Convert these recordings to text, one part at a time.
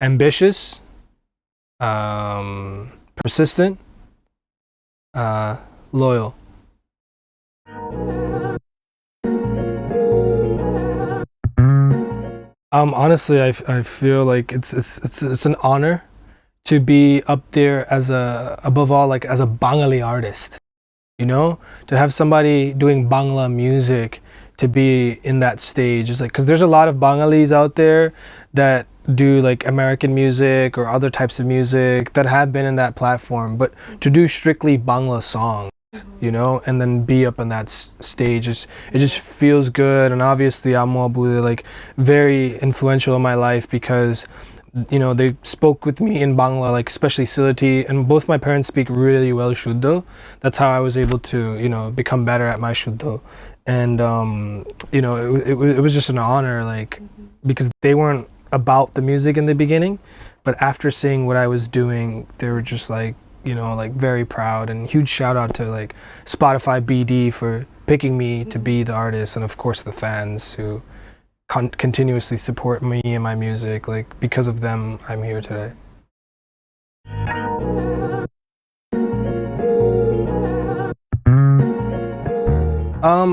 ambitious, persistent, loyal. Honestly, I feel like it's an honor to be up there as a above all like as a Bengali artist. You know, to have somebody doing Bangla music to be in that stage is like because there's a lot of Bengalis out there that do like American music or other types of music that have been in that platform, but to do strictly Bangla songs, you know, and then be up on that stage is it just feels good. And obviously Ammo Abu like very influential in my life because you know they spoke with me in Bangla, like especially Silati, and both my parents speak really well Shuddho. That's how I was able to you know become better at my Shuddho. And you know it was just an honor like because they weren't about the music in the beginning, but after seeing what I was doing they were just like you know like very proud. And huge shout out to like Spotify BD for picking me to be the artist, and of course the fans who continuously support me and my music. Like because of them I'm here today.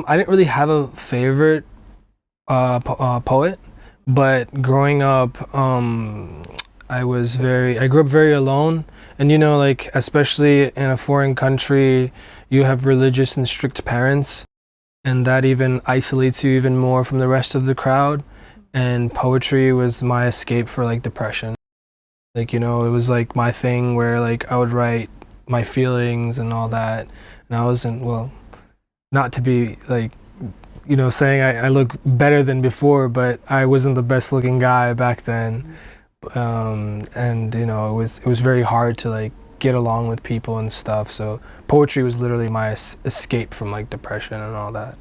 I didn't really have a favorite poet, but growing up I grew up very alone. And you know like especially in a foreign country you have religious and strict parents, and that even isolates you even more from the rest of the crowd. And poetry was my escape for like depression. Like you know it was like my thing where like I would write my feelings and all that. And I wasn't, well, not to be like you know saying I look better than before, but I wasn't the best looking guy back then. And you know it was very hard to like get along with people and stuff, so poetry was literally my escape from like depression and all that.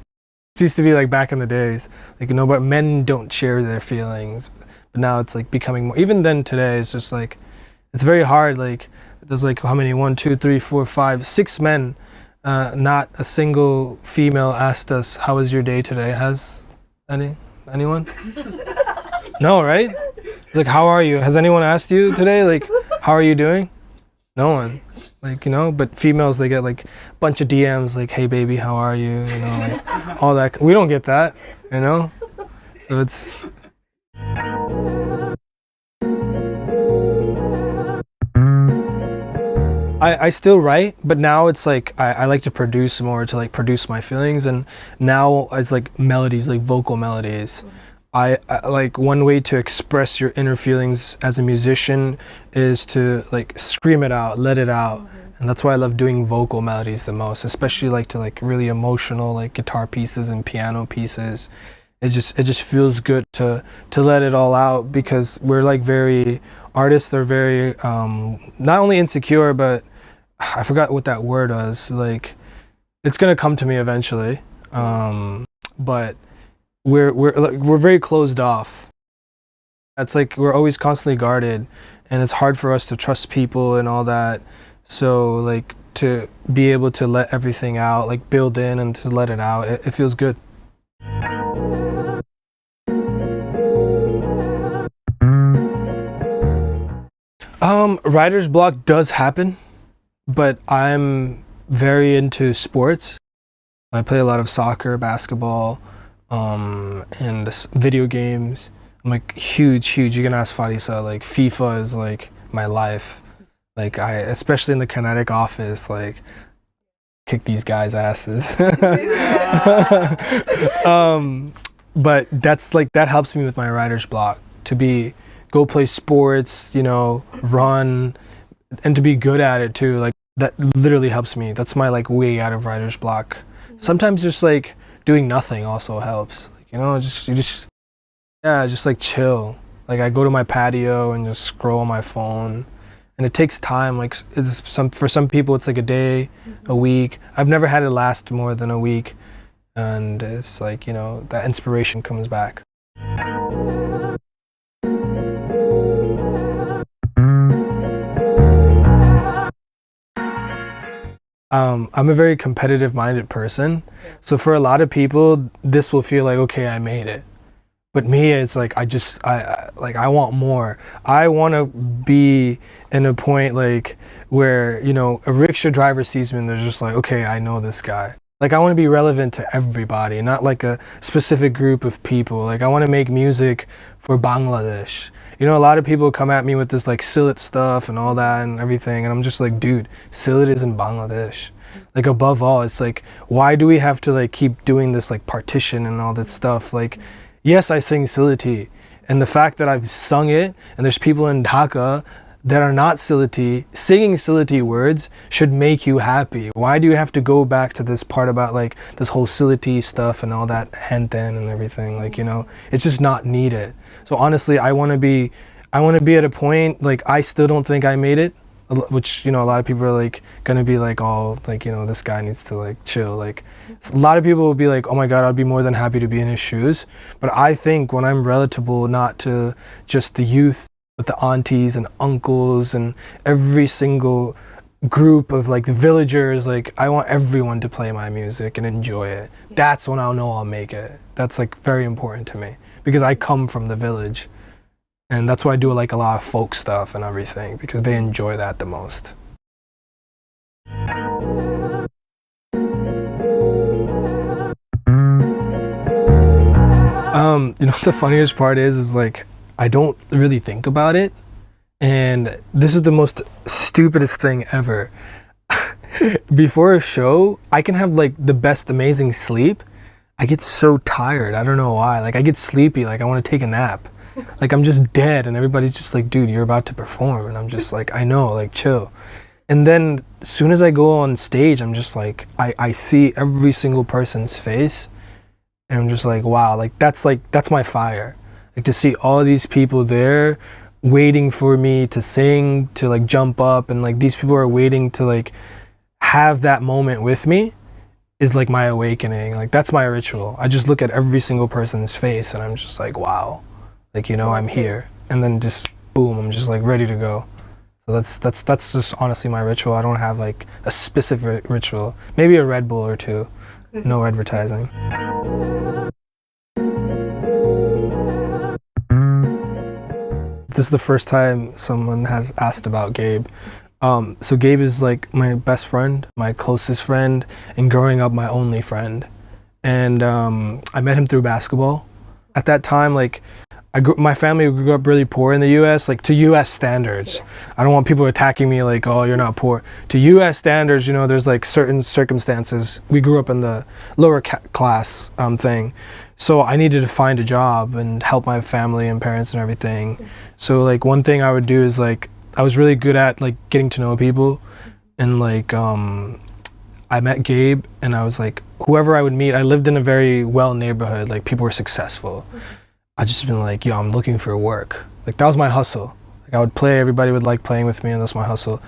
It used to be like back in the days like you know but men don't share their feelings, but now it's like becoming more. Even then today it's just like it's very hard. Like there's like how many, 1 2 3 4 5 6 men, not a single female asked us how was your day today. Has anyone? No, right? It's like how are you? Has anyone asked you today like how are you doing? No one. Like you know but females they get like a bunch of DMs like hey baby how are you, you know like all that. We don't get that, you know, so it's I still write, but now it's like I like to produce more, to like produce my feelings. And now it's like melodies, like vocal melodies. I like one way to express your inner feelings as a musician is to like scream it out, let it out. And that's why I love doing vocal melodies the most, especially like to like really emotional like guitar pieces and piano pieces. It just feels good to let it all out, because we're like very artists are very not only insecure, but I forgot what that word was. Like it's gonna come to me eventually. But we're very closed off. It's like we're always constantly guarded, and it's hard for us to trust people and all that. So like to be able to let everything out, like build in and to let it out, it feels good. Writer's block does happen, but I'm very into sports. I play a lot of soccer, basketball, and video games. I'm like huge. You can ask Farisa. Like FIFA is like my life. Like especially in the kinetic office, like kick these guys' asses. But that's like that helps me with my writer's block to be go play sports, you know, run, and to be good at it too. Like that literally helps me. That's my like way out of writer's block. Sometimes just like doing nothing also helps. Like, you know, just like chill. Like I go to my patio and just scroll on my phone, and it takes time. Like for some people it's like a day, a week. I've never had it last more than a week, and it's like, you know, that inspiration comes back. I'm a very competitive minded person. So for a lot of people, this will feel like, okay, I made it. But me, it's like I want more. I want to be in a point like where, you know, a rickshaw driver sees me and they're just like, okay, I know this guy. Like I want to be relevant to everybody, not like a specific group of people. Like I want to make music for Bangladesh. You know, a lot of people come at me with this like Silit stuff and all that and everything, and I'm just like, dude, Silit is in Bangladesh. Like above all, it's like, why do we have to like keep doing this like partition and all that stuff? Like, yes, I sing Siliti, and the fact that I've sung it and there's people in Dhaka that are not Siliti singing Siliti words should make you happy. Why do you have to go back to this part about like this whole Siliti stuff and all that henten and everything? Like, you know, it's just not needed. So honestly, I want to be at a point like I still don't think I made it, which, you know, a lot of people are like gonna be like, oh, like, you know, this guy needs to like chill. Like a lot of people will be like, oh my god, I'd be more than happy to be in his shoes. But I think when I'm relatable not to just the youth, but the aunties and uncles and every single group of like the villagers, like I want everyone to play my music and enjoy it. That's when I'll know I'll make it. That's like very important to me because I come from the village, and that's why I do like a lot of folk stuff and everything, because they enjoy that the most. You know, the funniest part is like I don't really think about it, and this is the most stupidest thing ever. Before a show, I can have like the best amazing sleep. I get so tired. I don't know why. Like I get sleepy. Like I want to take a nap. Like I'm just dead, and everybody's just like, dude, you're about to perform, and I'm just like, I know, like chill. And then as soon as I go on stage, I'm just like, I see every single person's face, and I'm just like, wow, like that's my fire. Like to see all these people there waiting for me to sing, to like jump up, and like these people are waiting to like have that moment with me is like my awakening. Like that's my ritual. I just look at every single person's face and I'm just like, wow, like, you know, I'm here. And then just boom, I'm just like ready to go. So that's just honestly my ritual. I don't have like a specific ritual. Maybe a Red Bull or two. No advertising. This is the first time someone has asked about Gabe. So Gabe is like my best friend, my closest friend, and growing up my only friend. And I met him through basketball. At that time, like my family grew up really poor in the U.S., like to U.S. standards. I don't want people attacking me like, oh, you're not poor. To U.S. standards, you know, there's like certain circumstances. We grew up in the lower class thing. So I needed to find a job and help my family and parents and everything. So like one thing I would do is like, I was really good at like getting to know people. And like, I met Gabe and I was like, whoever I would meet, I lived in a very well neighborhood, like people were successful. I just been like, yo, I'm looking for work. Like that was my hustle. Like I would play, everybody would like playing with me, and that's my hustle.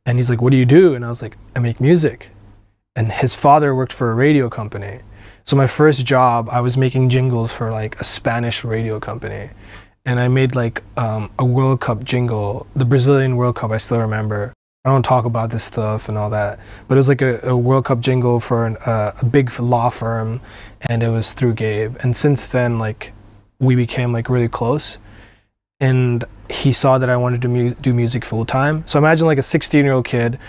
And he's like, what do you do? And I was like, I make music. And his father worked for a radio company. So my first job, I was making jingles for like a Spanish radio company. And I made like a World Cup jingle, the Brazilian World Cup, I still remember. I don't talk about this stuff and all that, but it was like a World Cup jingle for a big law firm, and it was through Gabe. And since then, like, we became like really close, and he saw that I wanted to do music full time. So imagine like a 16-year-old kid,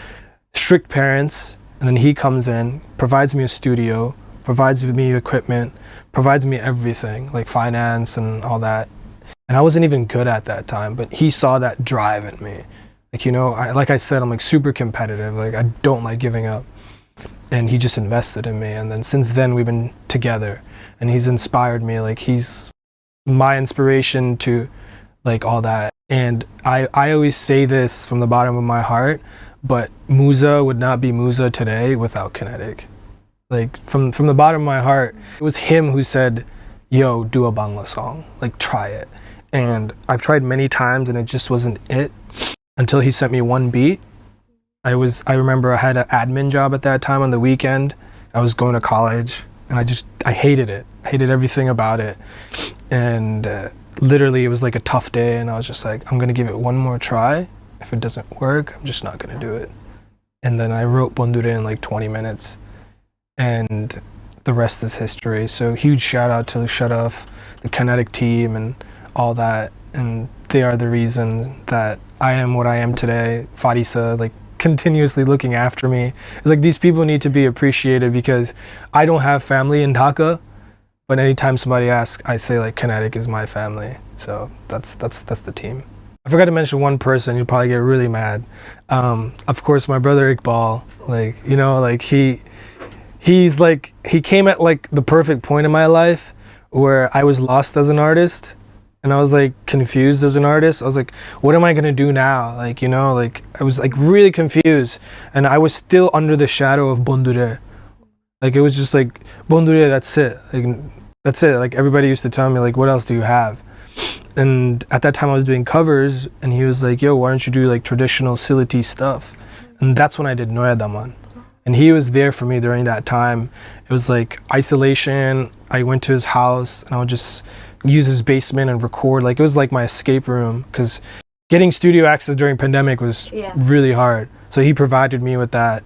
strict parents, and then he comes in, provides me a studio, provides me equipment, provides me everything, like finance and all that. And I wasn't even good at that time, but he saw that drive in me. Like, you know, like I said, I'm like super competitive. Like I don't like giving up. And he just invested in me. And then since then we've been together, and he's inspired me. Like he's my inspiration to like all that. And I always say this from the bottom of my heart, but Muza would not be Muza today without Kinetic. Like from the bottom of my heart, it was him who said, yo, do a Bangla song, like try it. And I've tried many times and it just wasn't it until he sent me one beat. I remember I had an admin job at that time on the weekend. I was going to college and I hated it. I hated everything about it. And literally it was like a tough day, and I was just like, I'm gonna give it one more try. If it doesn't work, I'm just not gonna do it. And then I wrote Bondure in like 20 minutes. And the rest is history. So huge shout out to Shut Off, the Kinetic team, and all that. And they are the reason that I am what I am today. Farisa, like, continuously looking after me. It's like these people need to be appreciated because I don't have family in Dhaka, but anytime somebody asks, I say like Kinetic is my family. So that's the team. I forgot to mention one person. You'll probably get really mad. Of course, my brother Iqbal. Like, you know, like he's like, he came at like the perfect point in my life where I was lost as an artist and I was like confused as an artist. I was like, what am I gonna do now? Like, you know, like I was like really confused and I was still under the shadow of Bondure. Like it was just like Bondure, that's it. Like that's it. Like everybody used to tell me like, what else do you have? And at that time I was doing covers and he was like, yo, why don't you do like traditional Sylheti stuff? And that's when I did Noya Daman. And he was there for me during that time. It was like isolation. I went to his house and I would just use his basement and record. Like it was like my escape room because getting studio access during pandemic was really hard. So he provided me with that.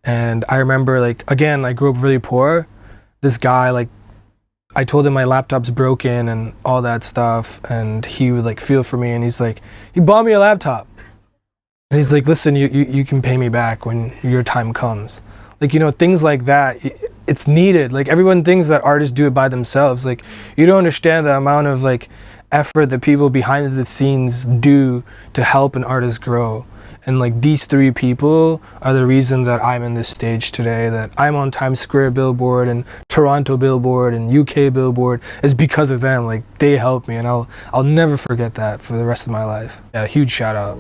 And I remember like, again, I grew up really poor. This guy, like, I told him my laptop's broken and all that stuff. And he would like feel for me. And he's like, he bought me a laptop. And he's like, listen, you can pay me back when your time comes. Like, you know, things like that, it's needed. Like everyone thinks that artists do it by themselves. Like you don't understand the amount of like effort that people behind the scenes do to help an artist grow. And like these three people are the reason that I'm in this stage today, that I'm on Times Square Billboard and Toronto Billboard and UK Billboard is because of them. Like they helped me and I'll never forget that for the rest of my life. Yeah, huge shout out.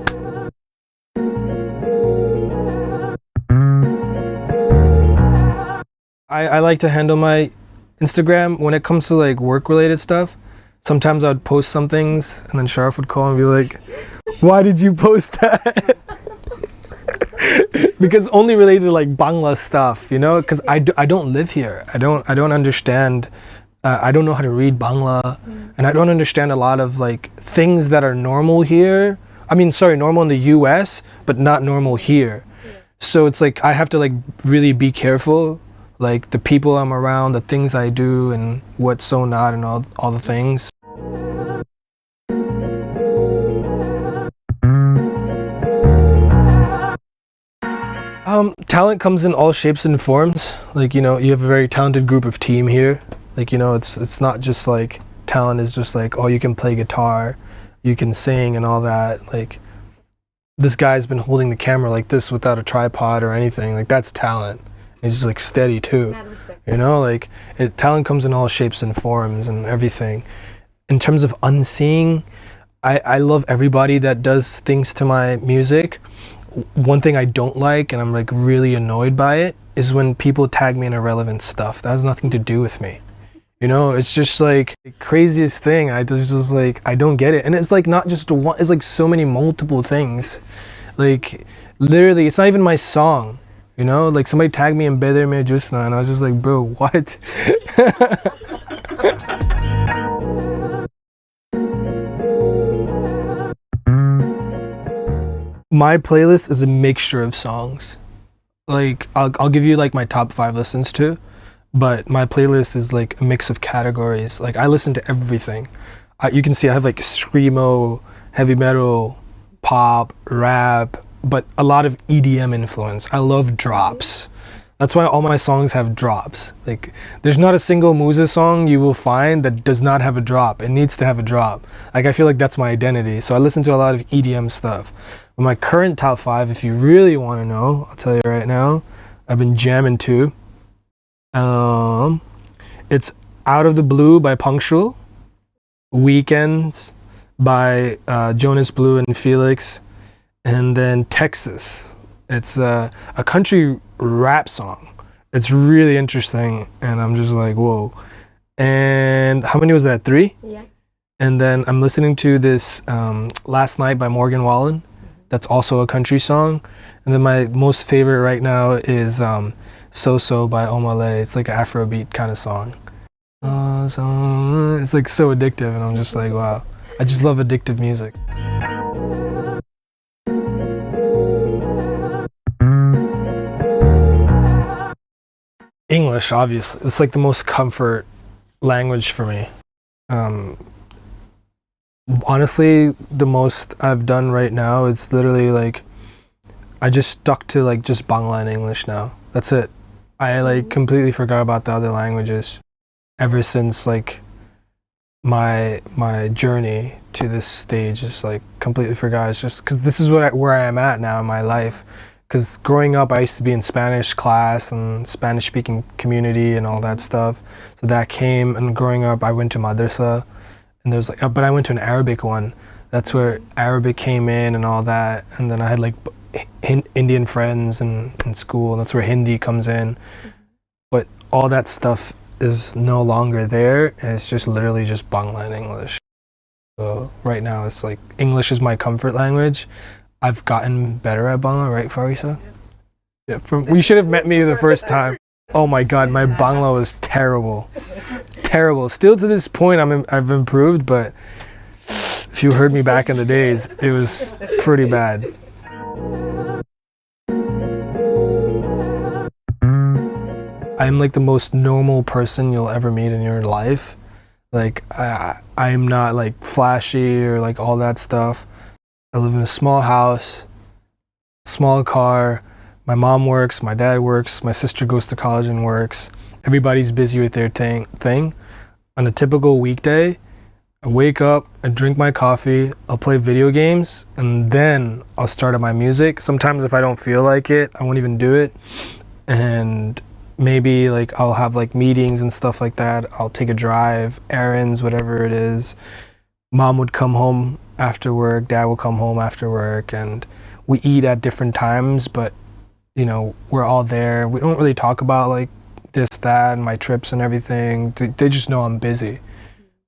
I like to handle my Instagram when it comes to like work related stuff. Sometimes I would post some things and then Sharaf would call and be like, why did you post that? Because only related to like Bangla stuff, you know, because I don't live here. I don't understand. I don't know how to read Bangla and I don't understand a lot of like things that are normal here. I mean, sorry, normal in the US, but not normal here. So it's like I have to like really be careful, like the people I'm around, the things I do and what's so not and all the things. Talent comes in all shapes and forms. Like, you know, you have a very talented group of team here. Like, you know, it's not just like talent is just like, oh, you can play guitar, you can sing and all that. Like this guy's been holding the camera like this without a tripod or anything. Like that's talent. It's just like steady too. You know, like talent comes in all shapes and forms and everything. In terms of unseeing, I love everybody that does things to my music. One thing I don't like, and I'm like really annoyed by it, is when people tag me in irrelevant stuff. That has nothing to do with me. You know, it's just like the craziest thing. I just like, I don't get it. And it's like not just one, it's like so many multiple things. Like literally, it's not even my song. You know, like somebody tagged me in Bedr Mein Jusna and I was just like, bro, what? My playlist is a mixture of songs. Like I'll give you like my top 5 listens to, but my playlist is like a mix of categories. Like I listen to everything. You can see I have like screamo, heavy metal, pop, rap, but a lot of EDM influence. I love drops. That's why all my songs have drops. Like there's not a single Muza song you will find that does not have a drop. It needs to have a drop. Like I feel like that's my identity. So I listen to a lot of EDM stuff. But my current top 5, if you really want to know, I'll tell you right now, I've been jamming to. It's Out of the Blue by Punctual, Weekends by Jonas Blue and Felix, and then Texas. It's a country rap song. It's really interesting, and I'm just like, whoa. And how many was that? 3? Yeah. And then I'm listening to this Last Night by Morgan Wallen. That's also a country song. And then my most favorite right now is So So by Omale. It's like an Afrobeat kind of song. It's like so addictive, and I'm just like, wow. I just love addictive music. English, obviously. It's like the most comfort language for me. Honestly, the most I've done right now is literally like I just stuck to like just Bangla and English now. That's it. I like completely forgot about the other languages ever since like my journey to this stage is like completely forgot. It's just because this is where I am at now in my life. Because growing up, I used to be in Spanish class and Spanish speaking community and all that stuff. So that came, and growing up, I went to madrasa, and there's like, but I went to an Arabic one. That's where Arabic came in and all that. And then I had like Indian friends in school, and that's where Hindi comes in. But all that stuff is no longer there, and it's just literally just Bangla and English. So right now, it's like English is my comfort language. I've gotten better at Bangla, right, Farisa? Yeah. We should have met me the first time. Oh my God, my Bangla was terrible, terrible. Still to this point, I've improved, but if you heard me back in the days, it was pretty bad. I'm like the most normal person you'll ever meet in your life. Like I'm not like flashy or like all that stuff. I live in a small house, small car. My mom works, my dad works, my sister goes to college and works. Everybody's busy with their thing. On a typical weekday, I wake up, I drink my coffee, I'll play video games, and then I'll start on my music. Sometimes if I don't feel like it, I won't even do it. And maybe like I'll have like meetings and stuff like that. I'll take a drive, errands, whatever it is. Mom would come home after work, dad will come home after work, and we eat at different times, but you know, we're all there. We don't really talk about like this, that, and my trips and everything. They just know I'm busy.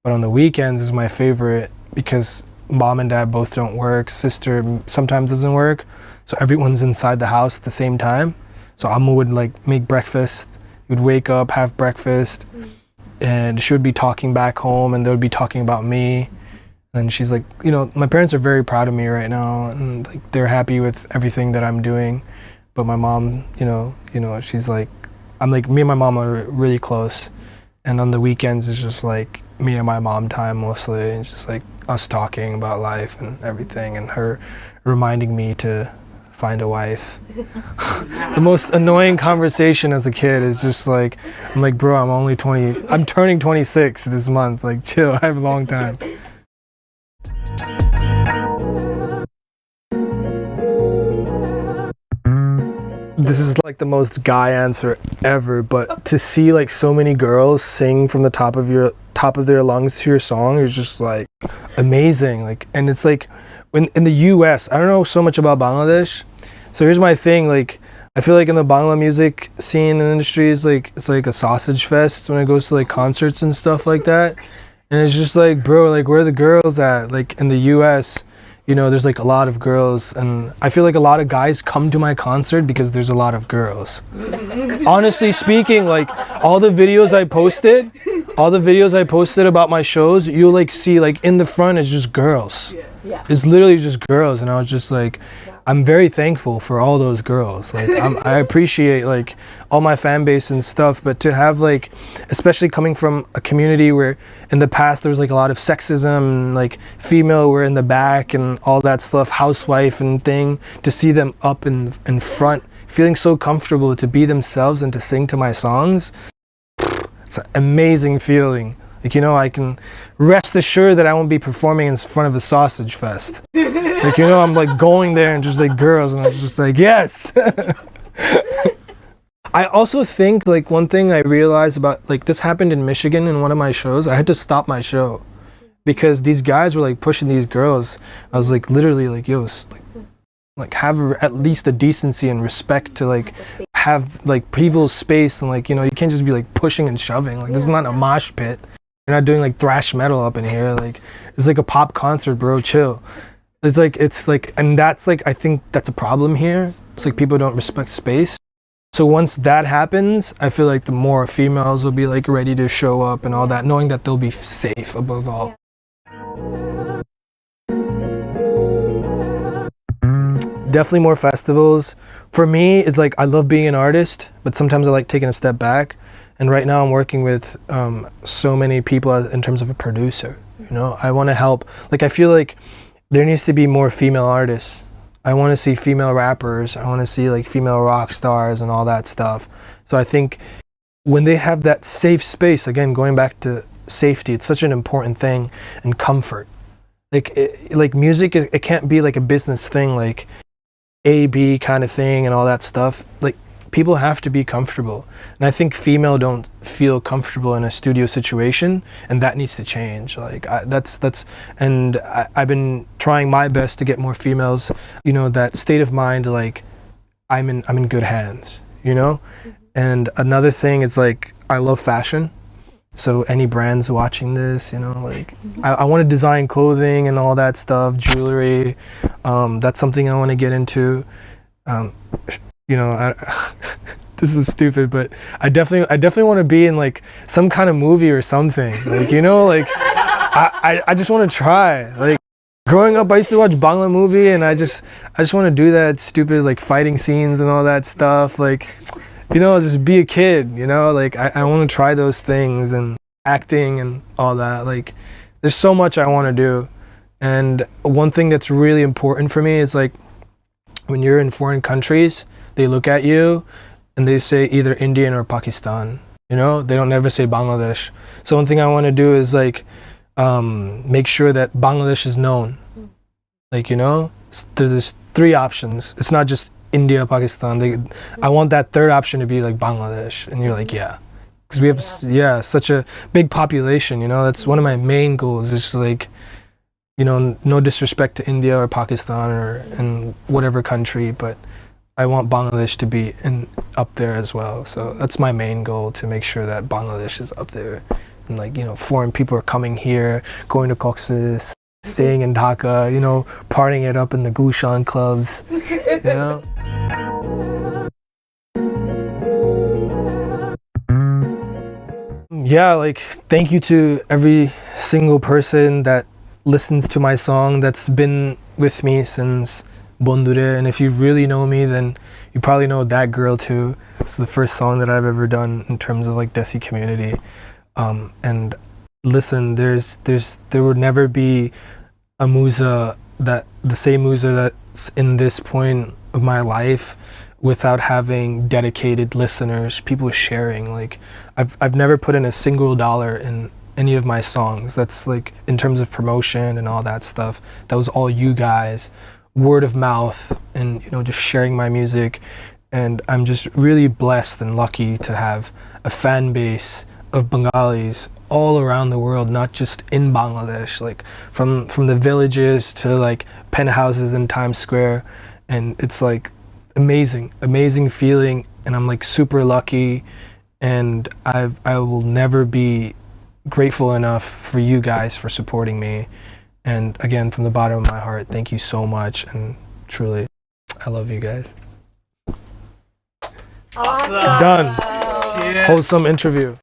But on the weekends is my favorite because mom and dad both don't work. Sister sometimes doesn't work. So everyone's inside the house at the same time. So Amma would like make breakfast. We'd wake up, have breakfast, and she would be talking back home, and they would be talking about me. And she's like, you know, my parents are very proud of me right now, and like they're happy with everything that I'm doing. But my mom, you know, she's like, I'm like, me and my mom are really close. And on the weekends, it's just like me and my mom time mostly, and just like us talking about life and everything, and her reminding me to find a wife. The most annoying conversation as a kid is just like, I'm like, bro, I'm turning 26 this month. Like, chill, I have a long time. This is like the most guy answer ever, but to see like so many girls sing from the top of their lungs to your song is just like amazing. Like, and it's like in the US, I don't know so much about Bangladesh. So here's my thing, like I feel like in the Bangla music scene and industry is like it's like a sausage fest when it goes to like concerts and stuff like that. And it's just like, bro, like where are the girls at? Like in the US, you know, there's like a lot of girls, and I feel like a lot of guys come to my concert because there's a lot of girls. Honestly speaking, like all the videos I posted about my shows, you'll like see like in the front is just girls. Yeah. It's literally just girls, and I was just like, I'm very thankful for all those girls. Like I appreciate like all my fan base and stuff, but to have like, especially coming from a community where in the past there was like a lot of sexism and like female were in the back and all that stuff, housewife and thing, to see them up in front, feeling so comfortable to be themselves and to sing to my songs, it's an amazing feeling. Like, you know, I can rest assured that I won't be performing in front of a sausage fest. Like, you know, I'm like going there and just like girls, and I was just like, yes. I also think like one thing I realized about, like this happened in Michigan in one of my shows. I had to stop my show because these guys were like pushing these girls. I was like literally like, yo, like have at least a decency and respect to like have like people's space, and like, you know, you can't just be like pushing and shoving. Like this is not a mosh pit. You're not doing like thrash metal up in here. Like it's like a pop concert, bro. Chill. It's like, and that's like, I think that's a problem here. It's like people don't respect space. So once that happens, I feel like the more females will be like ready to show up and all that, knowing that they'll be safe above all. Definitely more festivals. For me, it's like I love being an artist, but sometimes I like taking a step back. And right now I'm working with so many people in terms of a producer. You know, I want to help. Like, I feel like there needs to be more female artists. I want to see female rappers. I want to see like female rock stars and all that stuff. So I think when they have that safe space, again, going back to safety, it's such an important thing, and comfort. Like music, it can't be like a business thing, like A, B kind of thing and all that stuff. Like, people have to be comfortable. And I think female don't feel comfortable in a studio situation, and that needs to change. Like, I've been trying my best to get more females, you know, that state of mind, like, I'm in good hands, you know? And another thing is, like, I love fashion. So any brands watching this, you know, like, I want to design clothing and all that stuff, jewelry. That's something I want to get into. You know, this is stupid, but I definitely want to be in like some kind of movie or something. Like, you know, like I just want to try. Like, growing up, I used to watch Bangla movie, and I just want to do that stupid like fighting scenes and all that stuff. Like, you know, just be a kid. You know, like I want to try those things, and acting and all that. Like, there's so much I want to do, and one thing that's really important for me is, like, when you're in foreign countries, they look at you and they say either Indian or Pakistan. You know, they don't never say Bangladesh. So one thing I want to do is, like, make sure that Bangladesh is known. Like, you know, there's three options. It's not just India, Pakistan. I want that third option to be like Bangladesh. And you're like, yeah. Because we have, such a big population, you know. That's one of my main goals, is like, you know, no disrespect to India or Pakistan or in whatever country, but I want Bangladesh to be up there as well. So that's my main goal, to make sure that Bangladesh is up there. And, like, you know, foreign people are coming here, going to Cox's, staying in Dhaka, you know, partying it up in the Gulshan clubs, you know. Yeah, like, thank you to every single person that listens to my song, that's been with me since Bondure. And if you really know me, then you probably know That Girl too. It's the first song that I've ever done in terms of like Desi community. And listen, there would never be a Muza, that the same Muza that's in this point of my life, without having dedicated listeners, people sharing. Like, I've never put in a single dollar in any of my songs. That's like, in terms of promotion and all that stuff, that was all you guys, word of mouth, and, you know, just sharing my music. And I'm just really blessed and lucky to have a fan base of Bengalis all around the world, not just in Bangladesh, like from the villages to like penthouses in Times Square. And it's like amazing feeling, and I'm like super lucky, and I will never be grateful enough for you guys for supporting me. And again, from the bottom of my heart, thank you so much, and truly, I love you guys. Awesome. Done. Wholesome interview.